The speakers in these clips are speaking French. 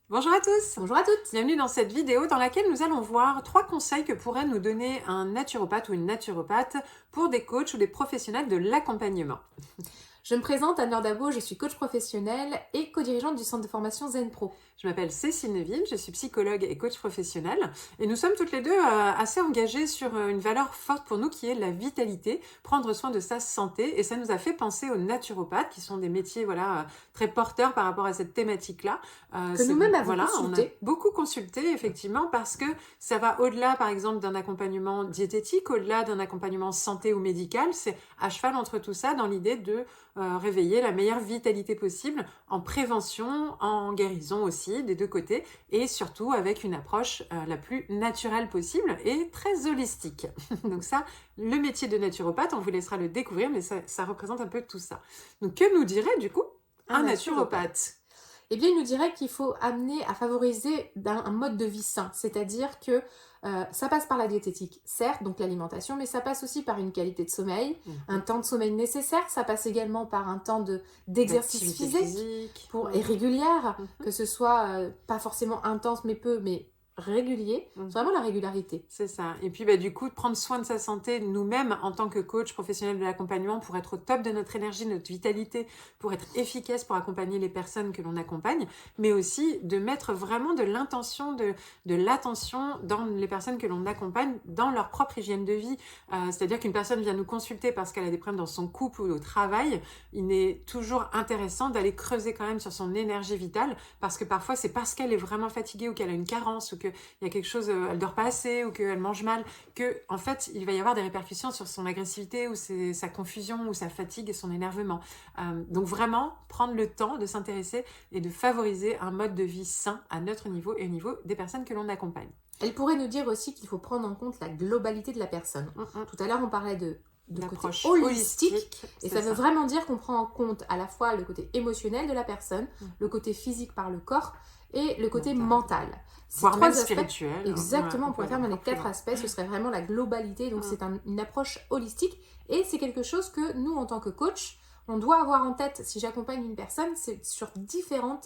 Bonjour à tous, Bonjour à toutes. bienvenue dans cette vidéo dans laquelle nous allons voir 3 conseils que pourrait nous donner un naturopathe ou une naturopathe pour des coachs ou des professionnels de l'accompagnement. Je me présente Anne-Laure Dabo, je suis coach professionnelle et co-dirigeante du centre de formation Zen Pro. Je m'appelle Cécile Neville, je suis psychologue et coach professionnel et nous sommes toutes les deux assez engagées sur une valeur forte pour nous qui est la vitalité, prendre soin de sa santé, et ça nous a fait penser aux naturopathes qui sont des métiers très porteurs par rapport à cette thématique-là. Que nous-mêmes avons On a consulté. beaucoup consulté effectivement parce que ça va au-delà par exemple d'un accompagnement diététique, au-delà d'un accompagnement santé ou médical, c'est à cheval entre tout ça dans l'idée de réveiller la meilleure vitalité possible en prévention, en guérison aussi, des deux côtés, et surtout avec une approche la plus naturelle possible et très holistique. Donc ça, le métier de naturopathe, on vous laissera le découvrir, mais ça représente un peu tout ça. Donc que nous dirait du coup un naturopathe? Eh bien, il nous dirait qu'il faut amener à favoriser un mode de vie sain, c'est-à-dire que ça passe par la diététique, certes, donc l'alimentation, mais ça passe aussi par une qualité de sommeil, un temps de sommeil nécessaire, ça passe également par un temps d'exercice D'activité physique et régulière, que ce soit pas forcément intense mais peu, mais régulier, c'est vraiment la régularité. C'est ça. Et puis du coup, prendre soin de sa santé nous-mêmes en tant que coach professionnel de l'accompagnement pour être au top de notre énergie, de notre vitalité, pour être efficace pour accompagner les personnes que l'on accompagne, mais aussi de mettre vraiment de l'intention, de l'attention dans les personnes que l'on accompagne, dans leur propre hygiène de vie. C'est-à-dire qu'une personne vient nous consulter parce qu'elle a des problèmes dans son couple ou au travail, il est toujours intéressant d'aller creuser quand même sur son énergie vitale, parce que parfois c'est parce qu'elle est vraiment fatiguée ou qu'elle a une carence ou qu'il y a quelque chose, elle dort pas assez ou qu'elle mange mal, que en fait il va y avoir des répercussions sur son agressivité ou sa confusion ou sa fatigue et son énervement. Donc vraiment prendre le temps de s'intéresser et de favoriser un mode de vie sain à notre niveau et au niveau des personnes que l'on accompagne. Elle pourrait nous dire aussi qu'il faut prendre en compte la globalité de la personne. Tout à l'heure, on parlait de côté holistique, et ça veut vraiment dire qu'on prend en compte à la fois le côté émotionnel de la personne, le côté physique par le corps et le côté mental. Voire même spirituel. Exactement, on pourrait faire les 4 aspects, ce serait vraiment la globalité, donc c'est une approche holistique, et c'est quelque chose que nous, en tant que coach, on doit avoir en tête. Si j'accompagne une personne, c'est sur différents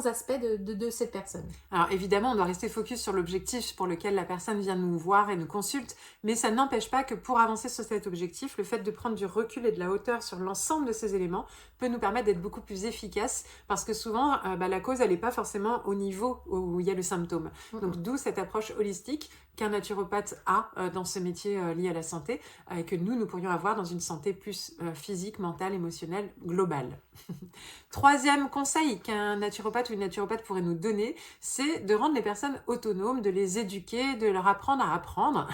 aspects de cette personne. Alors évidemment, on doit rester focus sur l'objectif pour lequel la personne vient nous voir et nous consulte, mais ça n'empêche pas que pour avancer sur cet objectif, le fait de prendre du recul et de la hauteur sur l'ensemble de ces éléments peut nous permettre d'être beaucoup plus efficaces, parce que souvent, la cause, elle n'est pas forcément au niveau où il y a le symptôme. Donc d'où cette approche holistique qu'un naturopathe a dans ce métier lié à la santé, et que nous pourrions avoir dans une santé plus physique, mentale, émotionnelle, globale. Troisième conseil qu'un naturopathe ou une naturopathe pourrait nous donner, c'est de rendre les personnes autonomes, de les éduquer, de leur apprendre à apprendre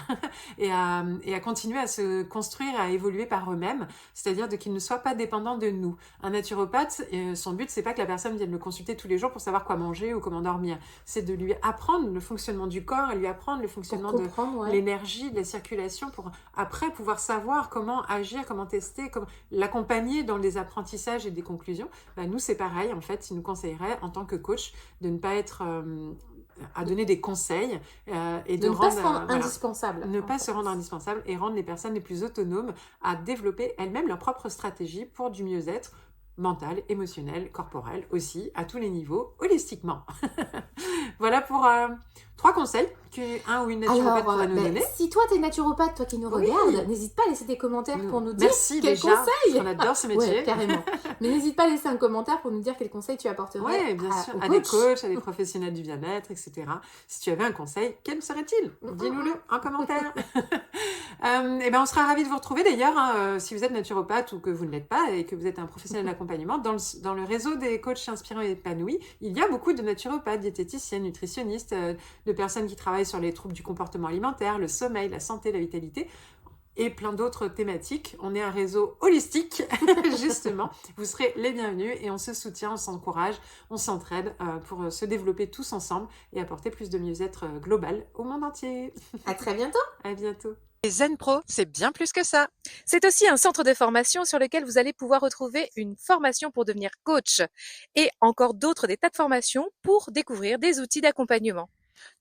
et à continuer à se construire, à évoluer par eux-mêmes, c'est-à-dire qu'ils ne soient pas dépendants de nous. Un naturopathe, son but, c'est pas que la personne vienne le consulter tous les jours pour savoir quoi manger ou comment dormir, c'est de lui apprendre le fonctionnement du corps, et lui apprendre le fonctionnement de l'énergie, de la circulation, pour après pouvoir savoir comment agir, comment tester, comment l'accompagner dans les apprentissages et des conclusions. Nous, c'est pareil, en fait, il nous conseillerait, en tant que coach, de ne pas être à donner des conseils et de ne pas se rendre indispensable. Ne pas se rendre indispensable et rendre les personnes les plus autonomes à développer elles-mêmes leur propre stratégie pour du mieux-être mental, émotionnel, corporel aussi, à tous les niveaux, holistiquement. Voilà pour 3 conseils qu'un ou une naturopathe pourrait nous donner. Si toi, t'es naturopathe, toi qui nous regardes, n'hésite pas à laisser des commentaires pour nous dire quels conseils. On adore ce métier. Ouais, carrément. Mais n'hésite pas à laisser un commentaire pour nous dire quels conseils tu apporterais bien sûr, à des coachs, à des professionnels du bien-être, etc. Si tu avais un conseil, quel serait-il? Dis-nous-le en commentaire. On sera ravis de vous retrouver d'ailleurs, si vous êtes naturopathe ou que vous ne l'êtes pas et que vous êtes un professionnel d'accompagnement. Dans le réseau des coachs inspirants et épanouis, il y a beaucoup de naturopathes, diététiciennes, nutritionnistes, de personnes qui travaillent sur les troubles du comportement alimentaire, le sommeil, la santé, la vitalité et plein d'autres thématiques. On est un réseau holistique, justement. Vous serez les bienvenus et on se soutient, on s'encourage, on s'entraide pour se développer tous ensemble et apporter plus de mieux-être global au monde entier. À très bientôt. À bientôt. Et Zen Pro, c'est bien plus que ça. C'est aussi un centre de formation sur lequel vous allez pouvoir retrouver une formation pour devenir coach et encore d'autres, des tas de formations pour découvrir des outils d'accompagnement.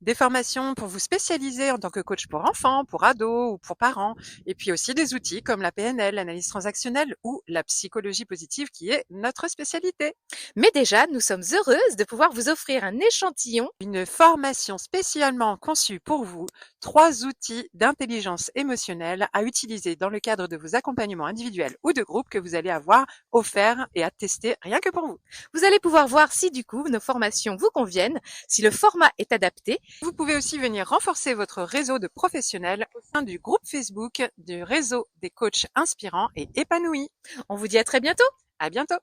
Des formations pour vous spécialiser en tant que coach pour enfants, pour ados ou pour parents. Et puis aussi des outils comme la PNL, l'analyse transactionnelle ou la psychologie positive qui est notre spécialité. Mais déjà, nous sommes heureuses de pouvoir vous offrir un échantillon. Une formation spécialement conçue pour vous, 3 outils d'intelligence émotionnelle à utiliser dans le cadre de vos accompagnements individuels ou de groupe que vous allez avoir offerts et à tester rien que pour vous. Vous allez pouvoir voir si du coup nos formations vous conviennent, si le format est adapté. Vous pouvez aussi venir renforcer votre réseau de professionnels au sein du groupe Facebook du réseau des coachs inspirants et épanouis. On vous dit à très bientôt. À bientôt!